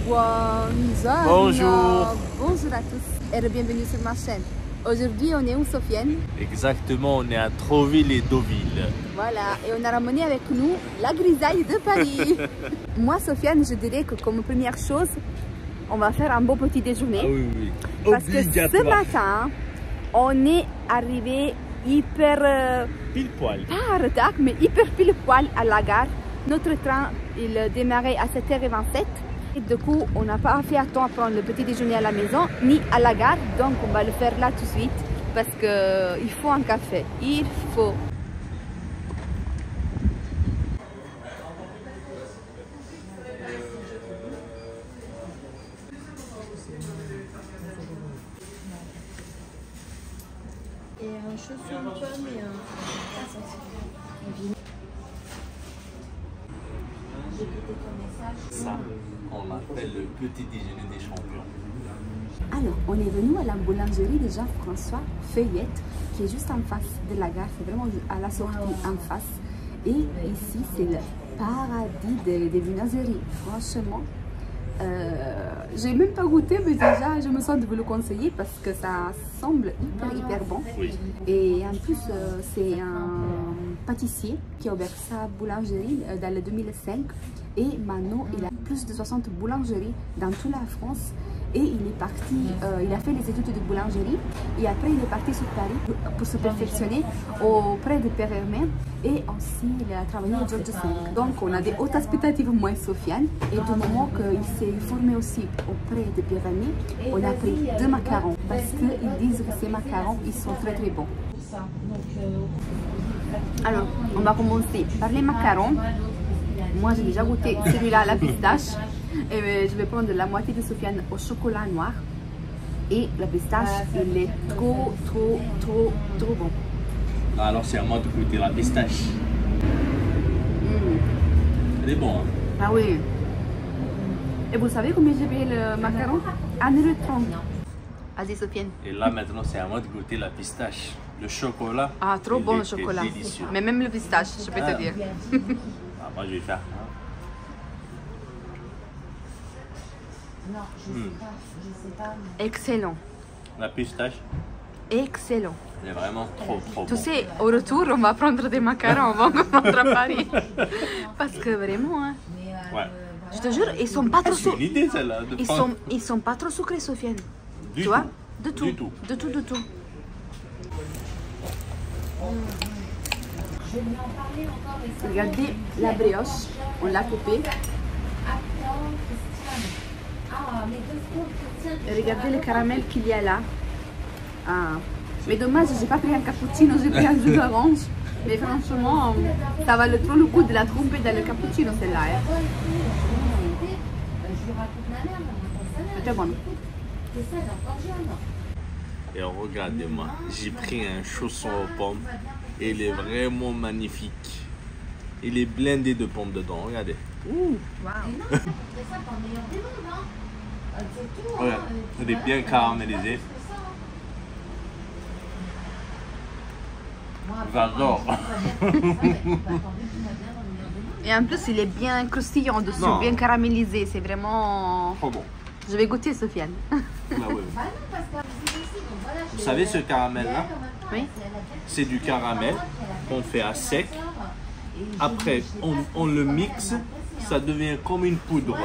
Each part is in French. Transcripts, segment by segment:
Buongiorno. Bonjour. Bonjour à tous et bienvenue sur ma chaîne. Aujourd'hui, on est où, Sofiane? Exactement, on est à Trouville et Deauville. Voilà, et on a ramené avec nous la grisaille de Paris. Moi, Sofiane, je dirais que comme première chose, on va faire un beau petit déjeuner. Ah oui, oui. Parce que ce matin, on est arrivé hyper... Pile poil. pas en retard, mais hyper pile poil à la gare. Notre train, il démarrait à 7h27. Et du coup, on n'a pas fait attendre à prendre le petit déjeuner à la maison, ni à la gare. Donc, on va le faire là tout de suite. Parce qu'il faut un café. Il faut. Et un chaussure de pomme et un Ça, on appelle le petit déjeuner des champions. Alors, on est venu à la boulangerie de Jean-François Feuillette, qui est juste en face de la gare. C'est vraiment à la sortie en face. Et ici, c'est le paradis des viennoiseries. Franchement, j'ai même pas goûté, mais déjà, je me sens de vous le conseiller parce que ça semble hyper bon. Oui. Et en plus, c'est un pâtissier qui a ouvert sa boulangerie dans le 2005. Et maintenant, il a plus de 60 boulangeries dans toute la France. Et il est parti, il a fait les études de boulangerie. Et après, il est parti sur Paris pour se perfectionner auprès de Pierre Hermé. Et aussi, il a travaillé au Georges V. Donc, on a des hautes expectatives, moi et Sofiane. Et du moment qu'il s'est formé aussi auprès de Pierre Hermé, on a pris 2 macarons. Parce qu'ils disent que ces macarons, ils sont très bons. Alors, on va commencer par les macarons. Moi, j'ai déjà goûté celui-là à la pistache. Et je vais prendre la moitié de Sofiane au chocolat noir. Et la pistache, il est trop bon. Alors, c'est à moi de goûter la pistache. Elle est bonne. Hein? Ah oui. Et vous savez combien j'ai payé le macaron? 1,30 €. Vas-y, Sofiane. Et là, maintenant, c'est à moi de goûter la pistache. Le chocolat. Ah, trop bon le était chocolat. Délicieux. Mais même le pistache, je peux te dire. Ah, moi, je vais faire. Non, je sais pas. Excellent. La pistache, Excellent. elle est vraiment trop bon. Tu sais, au retour, on va prendre des macarons avant de rentrer à Paris. Parce que vraiment, hein, Ouais. je te jure, ils sont pas trop C'est une sucrés. idée, celle-là. de prendre Ils sont pas trop sucrés, Sofiane. du Tu vois? tout. De tout. Du tout. De tout, de tout. Regardez la brioche, on l'a coupée. Et regardez le caramel qu'il y a là. Ah. Mais dommage, j'ai pas pris un cappuccino, j'ai pris un jus d'orange. Mais franchement, ça valait trop le coup de la tromper dans le cappuccino, celle-là. Hein. C'était bon. Et regardez-moi, j'ai pris un chausson aux pommes. Et il est vraiment magnifique. Il est blindé de pommes dedans, regardez. Ouh, Regarde, il est bien caramélisé. J'adore. Et en plus, il est bien croustillant dessus, Non. bien caramélisé. C'est vraiment... Trop bon. Je vais goûter, Sofiane. Ah ouais. Vous savez ce caramel-là? Oui. C'est du caramel qu'on fait à sec. Après, on le mixe, ça devient comme une poudre.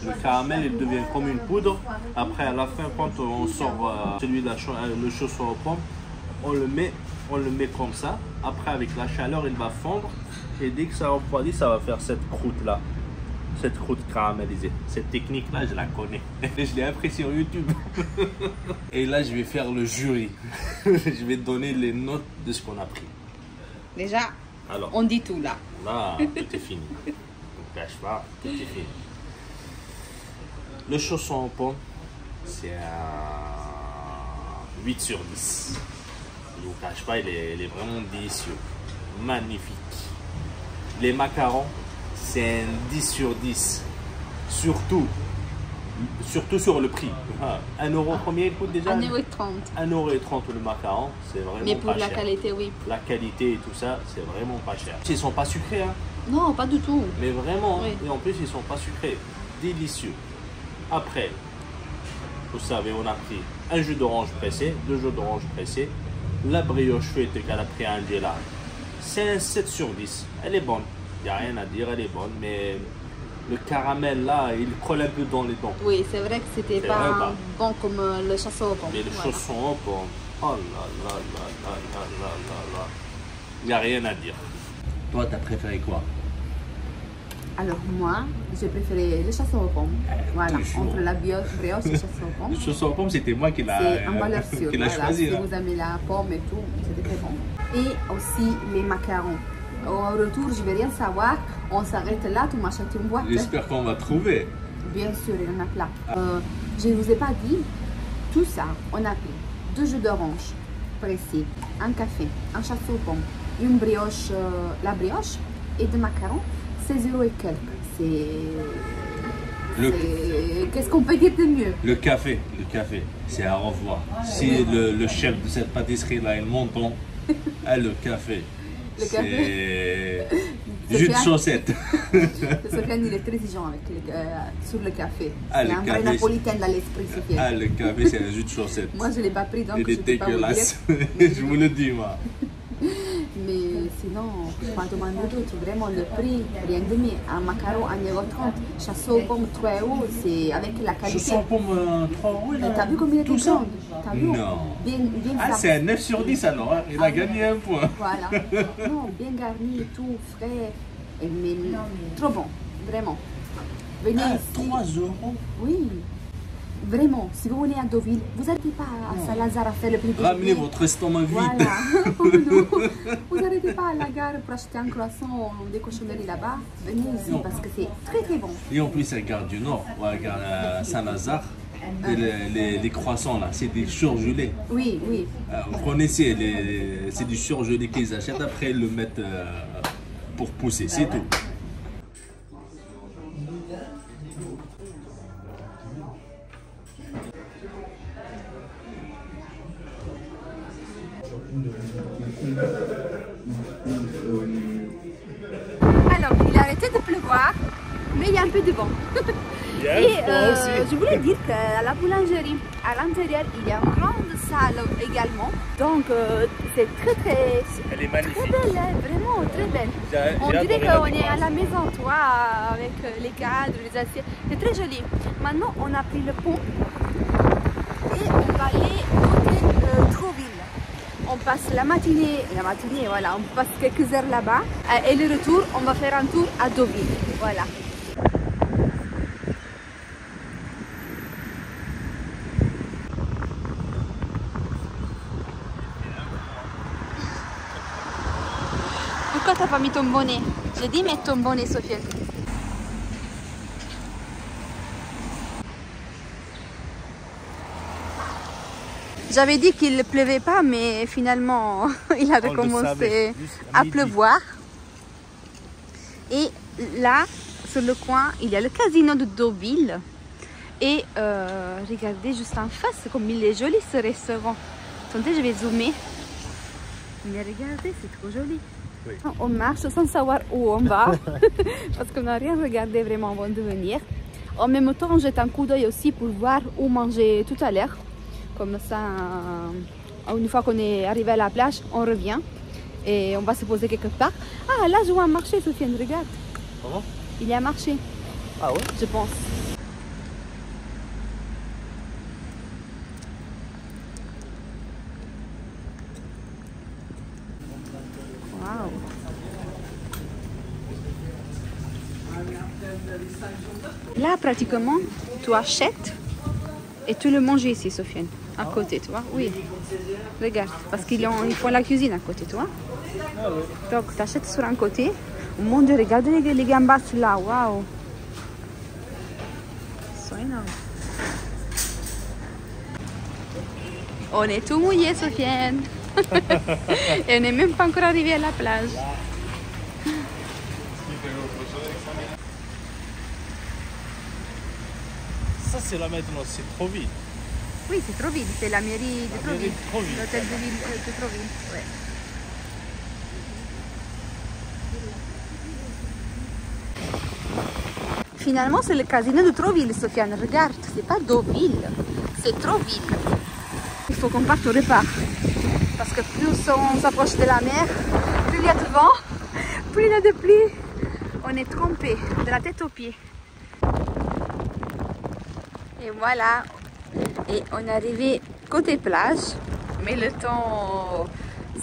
Le caramel, il devient comme une poudre. Après, à la fin, quand on sort le chausson aux pommes, on le met comme ça. Après, avec la chaleur, il va fondre. Et dès que ça refroidit, ça va faire cette croûte-là. Cette croûte caramélisée. Cette technique-là, je la connais. Je l'ai appris sur YouTube. Et là, je vais faire le jury. Je vais donner les notes de ce qu'on a pris. Déjà, Alors, on dit tout là. là, tout est fini. Ne cache pas, tout est fini. Le chausson aux pommes, c'est un 8 sur 10. Je ne vous cache pas, il est vraiment délicieux. Magnifique. Les macarons, c'est un 10 sur 10. Surtout sur le prix. 1 euro, combien il coûte déjà? 1,30 €. 1,30 € le macaron, c'est vraiment Mais pour pas la cher. qualité, oui. La qualité et tout ça, c'est vraiment pas cher. Ils sont pas sucrés, hein. Non, pas du tout. Mais vraiment, Oui. et en plus, ils sont pas sucrés. Délicieux. Après, vous savez, on a pris un jus d'orange pressé, 2 jus d'orange pressés. La brioche feuilletée qu'elle a pris à Angela, c'est un 7 sur 10. Elle est bonne, il n'y a rien à dire, elle est bonne, mais le caramel là, il colle un peu dans les dents. Oui, c'est vrai que c'était pas bon comme le chausson aux pommes. Mais le chausson aux pommes, oh là là là là là là là là, il n'y a rien à dire. Toi, t'as préféré quoi? Alors moi, j'ai préféré le chausson aux pommes. Voilà, toujours. entre la brioche et le chausson aux pommes. Le chausson aux pommes, c'était moi qui l'a C'est un valeur sûre. qui l'a Voilà, choisi. si Là. vous aimez la pomme et tout, c'était très bon. Et aussi les macarons. Au retour, je ne vais rien savoir. On s'arrête là, tu m'achètes une boîte. J'espère qu'on va trouver. Bien sûr, il y en a plein. Je ne vous ai pas dit, tout ça, on a pris 2 jus d'orange pressés, un café, un chausson aux pommes, une brioche, la brioche et des macarons. 16 € et quelques. Qu'est-ce qu'on peut dire de mieux? Le café, c'est à revoir. Si le chef de cette pâtisserie-là est montant, le café, c'est jus de chaussette. Sofiane, il est très exigeant avec sur le café. C'est un vrai napolitain dans l'esprit, Sofiane. Le café, c'est un jus de chaussette. Moi, je ne l'ai pas pris, donc il je est ne peux pas vous dire. dégueulasse. Je vous le dis, moi. Mais sinon, pas demander d'autre. Vraiment, le prix, rien de mieux. Un macaron, 1,30 €. Chausson aux pommes, 3 €. C'est avec la qualité. Chausson aux pommes, 3 €. T'as vu combien il était grande? T'as vu? Non. Bien c'est un 9 sur 10 alors. Hein. Il a gagné un point. Voilà. Non, bien garni et tout, frais. Mais trop bon, vraiment. Venez ici. 3 €. Oui. Vraiment, si vous venez à Deauville, vous n'arrêtez pas à Saint-Lazare à faire le petit déjeuner. Ramenez votre estomac vide. Voilà. Vous n'arrêtez pas à la gare pour acheter un croissant ou des cochonneries là-bas. Venez ici parce que c'est très très bon. Et en plus, à Gare du Nord, ou à Gare Saint-Lazare, les croissants là, c'est des surgelés. Oui, oui. Vous connaissez, c'est du surgelé qu'ils achètent, après ils le mettent pour pousser, c'est tout. Alors, il a arrêté de pleuvoir, mais il y a un peu de vent. Et je voulais dire qu'à la boulangerie, à l'intérieur, il y a une grande salle également. Donc, c'est très Elle est magnifique. très belle, hein, vraiment très belle. On dirait qu'on est à la maison, toi, avec les cadres, les assiettes. C'est très joli. Maintenant, on a pris le pont et on va aller côté Trouville. On passe la matinée, voilà, on passe quelques heures là-bas. Et le retour, on va faire un tour à Deauville. Voilà. Pourquoi t'as pas mis ton bonnet? J'ai dit mets ton bonnet, Sofiane. J'avais dit qu'il ne pleuvait pas, mais finalement, il a recommencé à pleuvoir. Et là, sur le coin, il y a le casino de Deauville. Et regardez juste en face, comme il est joli ce restaurant. Attendez, je vais zoomer. Mais regardez, c'est trop joli. Oui. On marche sans savoir où on va, parce qu'on n'a rien regardé vraiment avant de venir. En même temps, on jette un coup d'œil aussi pour voir où manger tout à l'heure. Comme ça, une fois qu'on est arrivé à la plage, on revient et on va se poser quelque part. Ah, là, je vois un marché, Sofiane, regarde. Comment? Il y a un marché. Ah ouais? Je pense. Waouh. Là, pratiquement, tu achètes et tu le manges ici, Sofiane. À côté, tu vois. Oui. Regarde, parce qu'ils font la cuisine à côté, tu vois. Donc, tu achètes sur un côté. Oh mon Dieu, regarde les gambas là. Waouh. Ils sont énormes. On est tout mouillé, Sofiane. Et on n'est même pas encore arrivé à la plage. Ça, c'est là maintenant, c'est trop vite. Oui, c'est Trouville, c'est la mairie de Trouville. L'hôtel de ville de Trouville. Ouais. Finalement, c'est le casino de Trouville, Sofiane. Regarde, c'est pas Deauville, c'est Trouville. Il faut qu'on parte au repart. Parce que plus on s'approche de la mer, plus il y a de vent, plus il y a de pluie. On est trempé de la tête aux pieds. Et voilà. Et on est arrivé côté plage. Mais le temps,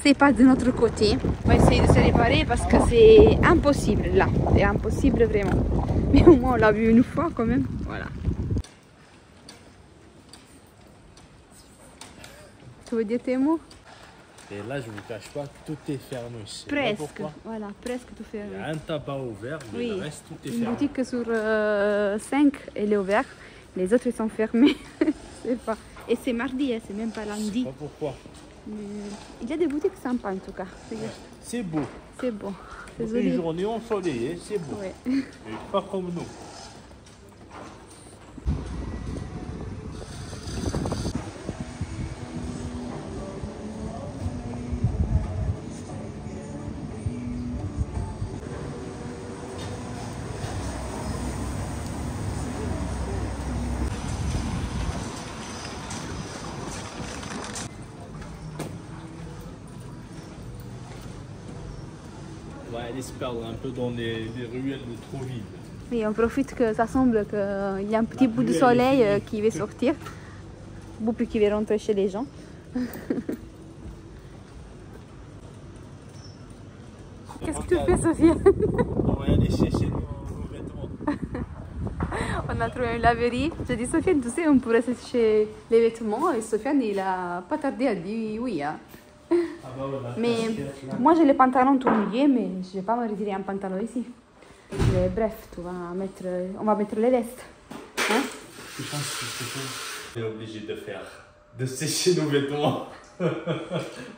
c'est pas de notre côté. On va essayer de se réparer parce que c'est impossible là. C'est impossible vraiment. Mais au moins on l'a vu une fois quand même. Voilà. Tu veux dire tes mots? Et là, je vous cache pas, tout est fermé. Presque. Voilà, presque tout fermé. Il y a un tabac ouvert, mais Oui. le reste, tout est Une fermé. boutique sur 5, elle est ouverte. Les autres, ils sont fermés. Je sais pas. Et c'est mardi, hein, c'est même pas lundi. Pas pourquoi. Mais il y a des boutiques sympas en tout cas. C'est beau. C'est beau. C'est Une joli. journée ensoleillée, c'est beau. Ouais. Et pas comme nous. On va aller se perdre un peu dans les ruelles de Trouville. Et on profite que ça semble qu'il y a un petit bout de soleil qui va sortir. Beaucoup qui va rentrer chez les gens. Qu'est-ce que tu fais, Sophia? On va aller chercher nos vêtements. On a trouvé une laverie. J'ai dit, Sofiane, tu sais, on pourrait sécher les vêtements. Et Sofiane, il a pas tardé à dire oui. Hein. Ah bah voilà, Mais moi, j'ai les pantalons tout mouillés, mais je vais pas me retirer un pantalon ici. Mais bref, on va mettre les vestes. Hein? Je pense que on est obligé de sécher nos vêtements.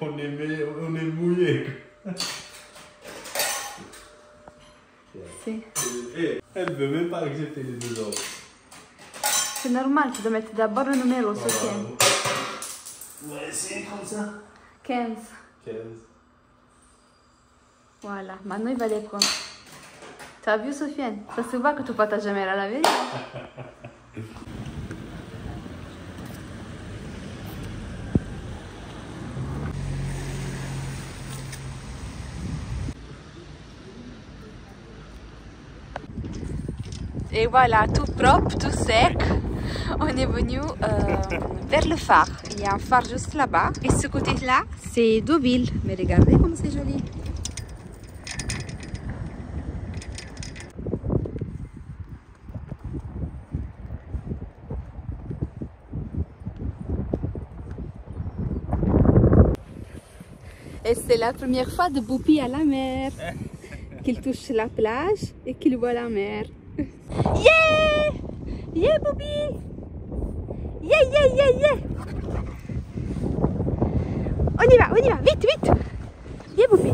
on est mouillé. Elle veut même pas accepter les deux autres. C'est normal, tu dois mettre d'abord le numéro, Sofiane. On va essayer comme ça. 15. 15. Voilà, maintenant il va les prendre. Tu as vu, Sofiane? Ça se voit que tu partages jamais la laverie. Et voilà, tout propre, tout sec. On est venu vers le phare. Il y a un phare juste là-bas. Et ce côté-là, c'est Deauville. Mais regardez comme c'est joli. Et c'est la première fois de Boupi à la mer. Qu'il touche la plage et qu'il voit la mer. Yeah! Yeah, Boupi! Yeah, yeah, yeah, yeah! On y va, vite, vite! Yeah, Boupi!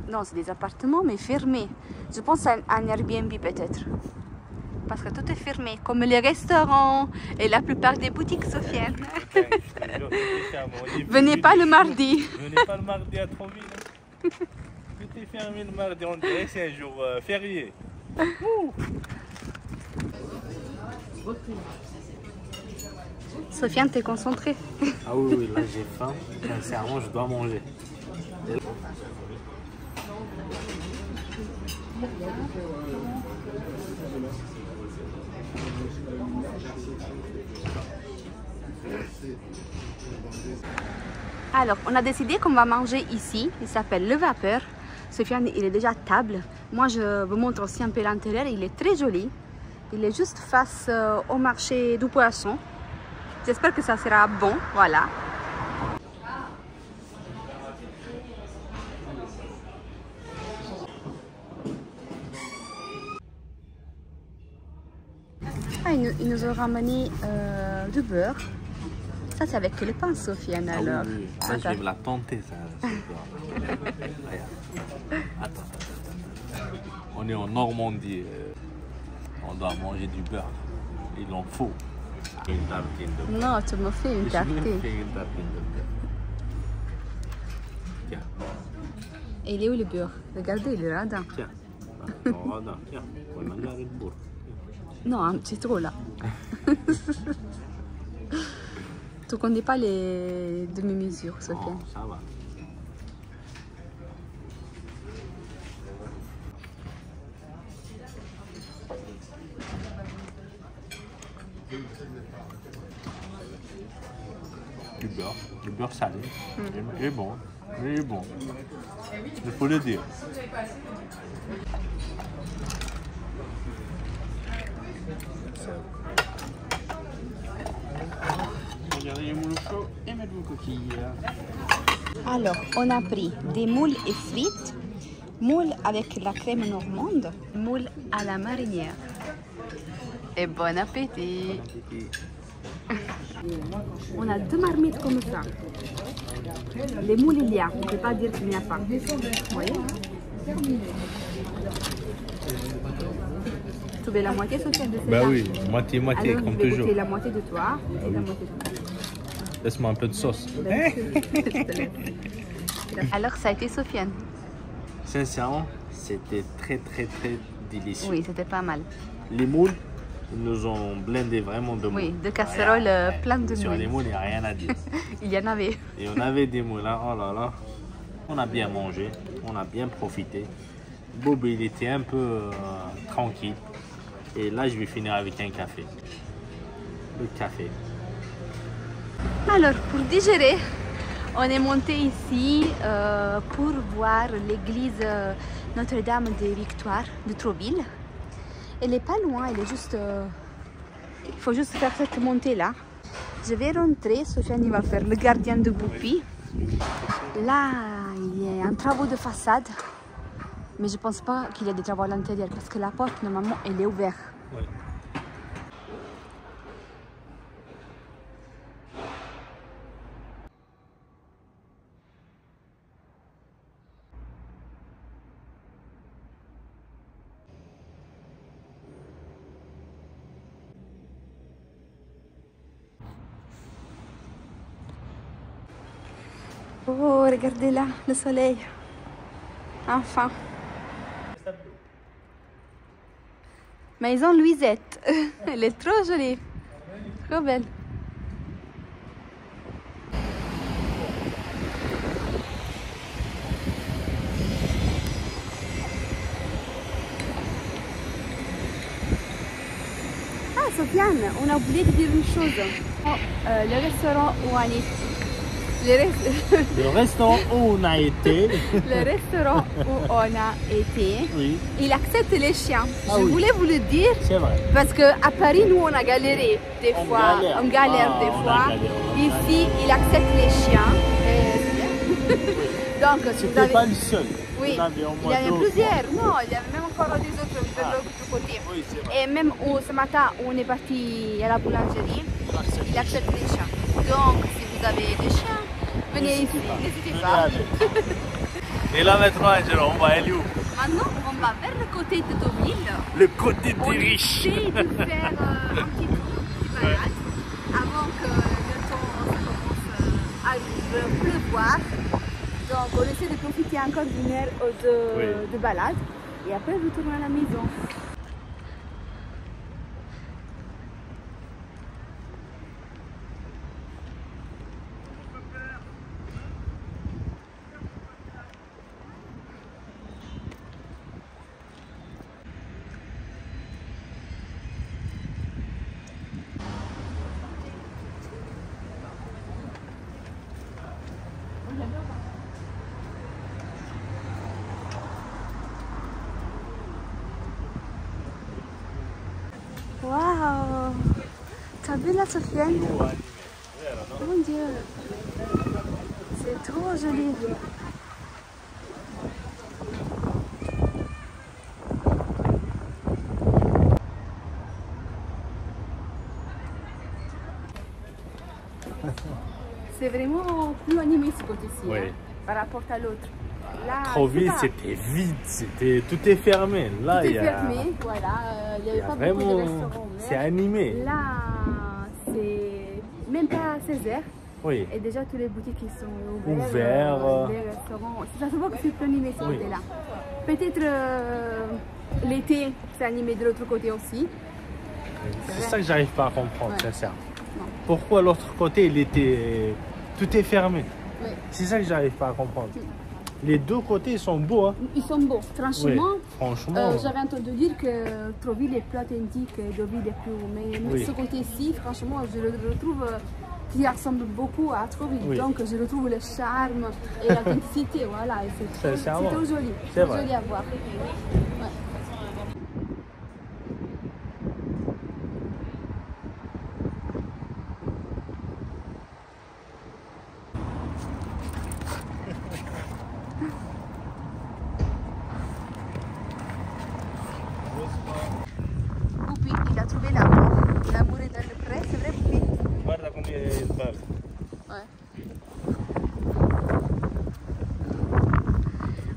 Non, c'est des appartements, mais fermés. Je pense à un Airbnb peut-être. Parce que tout est fermé, comme les restaurants et la plupart des boutiques, Sofiane. Venez pas le mardi. Venez pas le mardi à Trouville. Tout est fermé le mardi, on dirait que c'est un jour férié. Sofiane, t'es concentrée. Ah oui, oui, là j'ai faim. Sincèrement, je dois manger. Alors, on a décidé qu'on va manger ici. Il s'appelle Le Vapeur. Sofiane, il est déjà à table. Moi, je vous montre aussi un peu l'intérieur. Il est très joli. Il est juste face au marché du poisson. J'espère que ça sera bon. Voilà. Ah, ils nous ont ramené du beurre. Ça, c'est avec le pain, Sofiane, alors. Oui, oui. Ça, je vais me la tenter, ça. Attends. On est en Normandie. On doit manger du beurre. Il en faut. Une tartine de beurre. Non, tu me fais une Je tartine. me fais une tartine de beurre. Tiens, Et il est où le beurre? Regardez, il est radin. tiens. Regarde, tiens. Puoi mangiare il burro. Non, c'est trop là. Tu connais pas les demi-mesures, Sofiane. Oh, ça va. Du beurre salé. Il est bon, il est bon. Il faut le dire. Regardez les moules chauds et mettre vos coquilles. Alors, on a pris des moules et frites, moules avec la crème normande, moules à la marinière. Et bon appétit! On a deux marmites comme ça. Les moules, il y a. On ne peut pas dire qu'il n'y a pas. Vous voyez? Tu veux la moitié, Sofiane, de cette Bah là? oui, moitié-moitié, Alors, comme je vais toujours. goûter la moitié de toi et oui. la moitié de toi. Laisse-moi un peu de sauce. Alors, ça a été Sofiane? Sincèrement, c'était très délicieux. Oui, c'était pas mal. Les moules, ils nous ont blindé vraiment de moules. Oui, de casseroles pleines de Sur les moules. moules, il n'y a rien à dire. Il y en avait. Et on avait des moules, hein. Oh là là. On a bien mangé, on a bien profité. Bob, il était un peu tranquille. Et là, je vais finir avec un café. Le café. Alors, pour digérer, on est monté ici pour voir l'église Notre-Dame des Victoires de Trouville. Elle n'est pas loin, elle est juste... il faut juste faire cette montée-là. Je vais rentrer, Sofiane va faire le gardien de Boupi. Là, il y a un travaux de façade. Mais je ne pense pas qu'il y a des travaux à l'intérieur parce que la porte, normalement, elle est ouverte. Ouais. Oh, regardez là, le soleil. Enfin. Maison Louisette. Elle est trop jolie. Trop belle. Ah, Sofiane, on a oublié de dire une chose. Le restaurant où on est. Le restaurant où on a été. Le restaurant où on a été, Oui, il accepte les chiens. Ah Je oui. voulais vous le dire c'est vrai. parce qu'à Paris, nous, on a galéré des On fois. galère. On galère Ah, des on a fois. galéré, on a Ici, il accepte les chiens. C'est bien. Donc, si vous C'était avez... pas le seul. Oui, Il y en avait au il y moins avait deux ou plusieurs. Non, il y avait même encore des autres de Ah. l'autre côté. trois. Oui, c'est vrai. Et même ce matin, où on est parti à la boulangerie, il accepte les chiens. Donc, si vous avez des chiens, venez ici, n'hésitez Venez pas. avec. Et là maintenant, Angelo, on va aller où? Maintenant, on va vers le côté de Deauville. Le côté On des riches. essaie de faire un petit tour de balade avant que le temps commence à pleuvoir. Donc, on essaie de profiter encore d'une heure de balade et après retourner à la maison. bella Sofiane. Mon Dieu, c'est trop joli. C'est vraiment plus animé ce côté-ci, Oui. hein, par rapport à l'autre. Là, Trop je sais vite, pas, c'était vide, tout est fermé. Là, tout il est y a, fermé, voilà, il n'y il y avait a pas beaucoup de vraiment, restaurants c'est ouverts. animé. Là, c'est même pas 16h. Oui. Et déjà, tous les boutiques qui sont ouvertes, Ouverts. les restaurants, ça se voit que c'est plus animé ce Oui. côté-là. Peut-être l'été, c'est animé de l'autre côté aussi. C'est ça que j'arrive pas à comprendre, Ouais. sincèrement. Non. Pourquoi l'autre côté, il était, tout est fermé. Oui. C'est ça que j'arrive pas à comprendre. Les deux côtés, ils sont beaux. Hein. Ils sont beaux, franchement. Oui, franchement. J'avais entendu dire que Trouville est plus authentique et Deauville est plus. Mais Oui. ce côté-ci, franchement, je le retrouve qui ressemble beaucoup à Trouville. Oui. Donc je retrouve le charme et l'authenticité. Voilà, et c'est trop joli. C'est vrai. Joli à voir. Ouais. Poupi, il a trouvé l'amour. L'amour est dans le pré, c'est vrai, Poupi? Guarda come il bar. Ouais.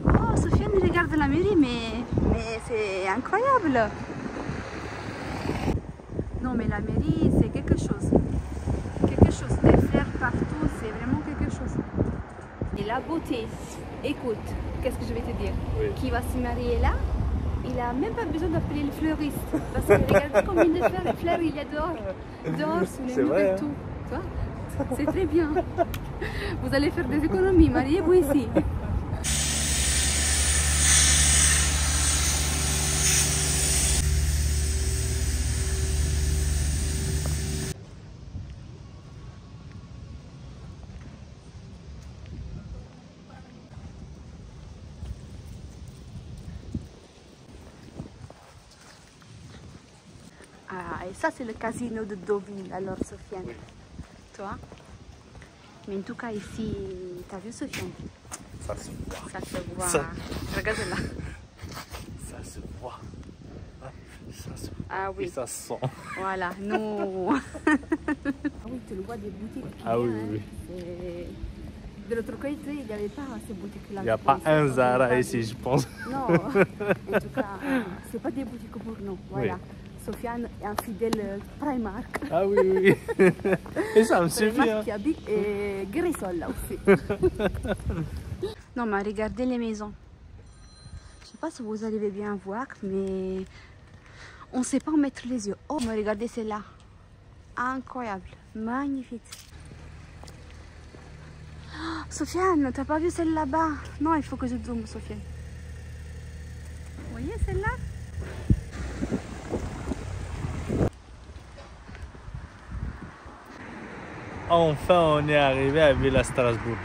Oh, Sofiane, regarde la mairie, mais c'est incroyable. Non, mais la mairie, c'est quelque chose. Quelque chose. Des fleurs partout, c'est vraiment quelque chose. Et la beauté, écoute, qu'est-ce que je vais te dire? Oui. Qui va se marier là? Il n'a même pas besoin d'appeler le fleuriste. Parce que regardez combien de fleurs il y a dehors. Dehors, sous les C'est murs vrai, et hein. tout. Tu vois? C'est très bien. Vous allez faire des économies. Mariez-vous ici. Ah, et ça, c'est le casino de Deauville, alors, Sofiane. Toi? Mais en tout cas, ici, t'as vu, Sofiane? Ça se voit. Ça se voit. Ça- Regarde là. Ça se voit. Ah, ça se voit. Ah oui. Et ça se sent. Voilà, nous. Ah oui, tu le vois des boutiques. Ah oui, hein. oui, Et de l'autre côté, il n'y avait pas ces boutiques-là. Il n'y a pas un Zara ici, je pense. Non, en tout cas, c'est pas des boutiques pour nous. Voilà. Oui. Sofiane est un fidèle Primark. Ah oui, oui. Et ça me suffit. Primark Hein. qui habite et Grésol là aussi. Non, mais regardez les maisons. Je sais pas si vous arrivez bien voir, mais on ne sait pas où mettre les yeux. Oh, mais regardez celle-là. Incroyable, magnifique. Oh, Sofiane, t'as pas vu celle là-bas? Non, il faut que je zoome, Sofiane. Vous voyez celle-là? Enfin, on est arrivé à Villa Strasbourg.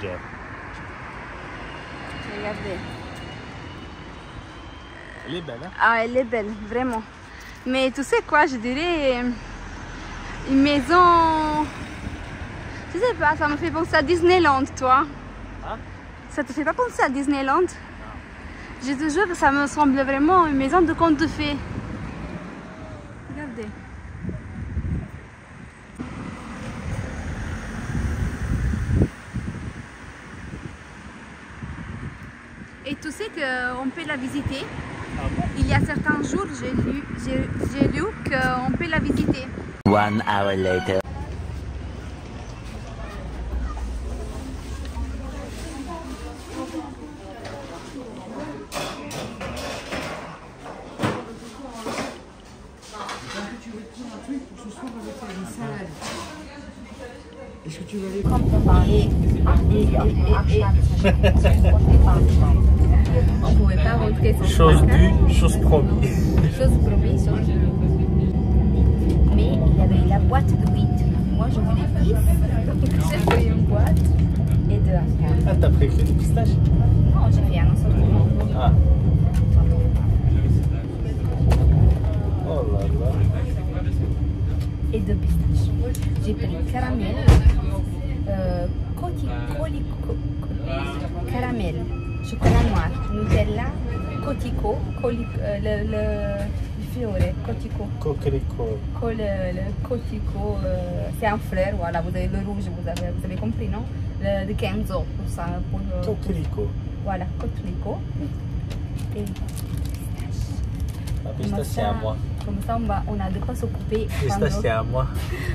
Regardez. Elle est belle, hein? Ah, elle est belle, vraiment. Mais tu sais quoi, je dirais une maison. Je sais pas, ça me fait penser à Disneyland, toi. Hein? Ça te fait pas penser à Disneyland? Je te jure que ça me semble vraiment une maison de conte de fées. Regardez. Et tu sais qu'on peut la visiter. Ah bon? Il y a certains jours, j'ai lu qu'on peut la visiter. 1 hour later. Est-ce que tu veux aller On pouvait pas rentrer sans Chose placard. due, chose promise. Chose promise, chose due. Mais il y avait la boîte de 8. Moi, je voulais 10. Donc, j'ai pris une boîte et 2 à 4. Ah, t'as préféré les pistaches? Non, j'ai fait un assortiment. Ah. Oh là là. et de pistache. J'ai pris caramel, caramel, chocolat noir, Nutella, cotico, le fiore, cotico. Coquelicot. Le cotico, c'est un fleur, voilà, vous avez le rouge, vous avez compris, non? Le kenzo, pour ça. Coquelicot. Voilà, coquelicot. Et La pistache, c'est à moi. comme ça, on a de quoi s'occuper. Pistache, c'est à moi.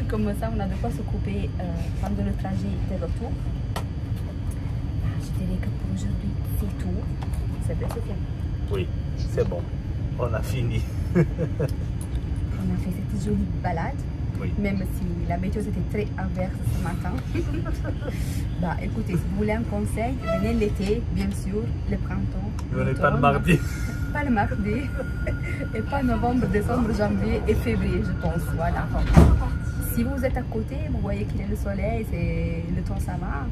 Comme ça, on a de quoi s'occuper pendant le trajet de retour. Je dirais que pour aujourd'hui, c'est tout. C'est vrai, c'est bien. Oui, c'est bon. On a fini. On a fait cette jolie balade. Oui. Même si la météo était très adverse ce matin. Bah écoutez, si vous voulez un conseil, venez l'été, bien sûr, le printemps. On n'est pas le l'automne. mardi. Pas le mardi. Et pas novembre, décembre, janvier et février, je pense. Voilà. Si vous êtes à côté, vous voyez qu'il y a le soleil, le temps ça va.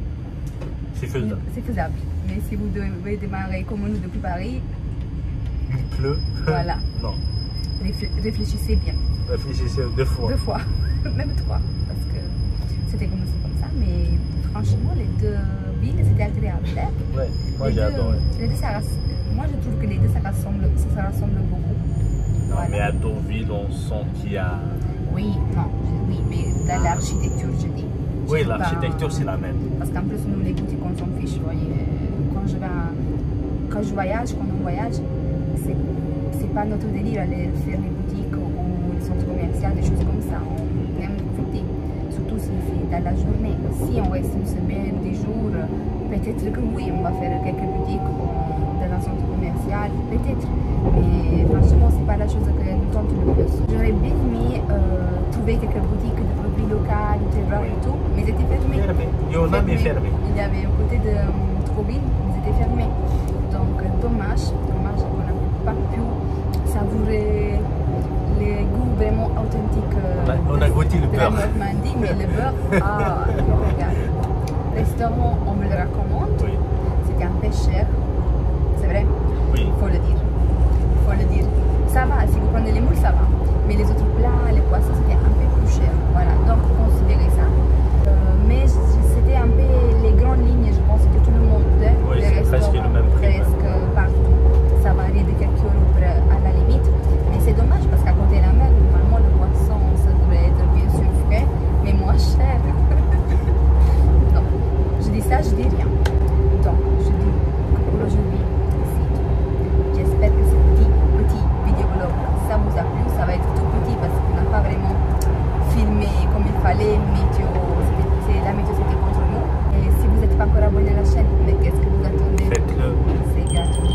C'est faisable. C'est faisable. Mais si vous devez démarrer comme nous depuis Paris, Il pleut. voilà. Non. Réfléchissez bien. Réfléchissez 2 fois. 2 fois, même 3, parce que c'était commencé comme ça, mais franchement, les 2 villes, c'était agréable. Ouais, moi Les j'ai deux- adoré. les deux, moi, je trouve que les deux, ça rassemble beaucoup. Non, Voilà. mais à Deauville, on sent qu'il y a. Oui, non, oui, mais dans l'architecture, je dis. Oui, Je dis pas- l'architecture, c'est la même. Parce qu'en plus, nous, les boutiques, on s'en fiche, vous voyez. Quand je voyage, quand on voyage, c'est pas notre délire aller faire les boutiques ou les centres commerciaux, des choses comme ça. On aime profiter, surtout si c'est dans la journée. Si on reste une semaine, des jours, peut-être que oui, on va faire quelques boutiques dans un centre commercial, peut-être. Mais franchement, c'est pas la chose que nous tente le plus. J'aurais bien aimé trouver quelques boutiques de produits locaux, du terroir et tout, mais ils étaient fermés. Fermé. Il y en a, mais fermé. Il y avait un côté de Trouville, ils étaient fermés. Donc, dommage qu'on n'a pas pu savourer les goûts vraiment authentiques On a goûté le de beurre. la Normandie, mais le beurre, regarde. Restaurant, on me le recommande. Oui. C'était un peu cher, c'est vrai, Oui. il faut le dire. Il faut le dire. Ça va, si vous prenez les moules, ça va. Mais les autres plats, les poissons, c'était un peu plus cher. Voilà, donc considérez ça. Mais c'était un peu les grandes lignes, je pense que tout le monde. Oui, les c'est presque restaurants, le même prix, presque partout. Ça varie de quelques euros à la limite. Mais c'est dommage parce qu'à côté de la mer, normalement, le poisson, ça devrait être bien sûr frais, mais moins cher. Non, je dis ça, je dis rien. Donc, je dis que pour aujourd'hui, c'est tout. J'espère que ce petit vidéoblog, ça vous a plu. Ça va être tout petit parce qu'on n'a pas vraiment filmé comme il fallait. La météo, c'était contre nous. Et si vous n'êtes pas encore abonné à la chaîne, mais qu'est-ce que vous attendez? Faites-le. C'est gratuit.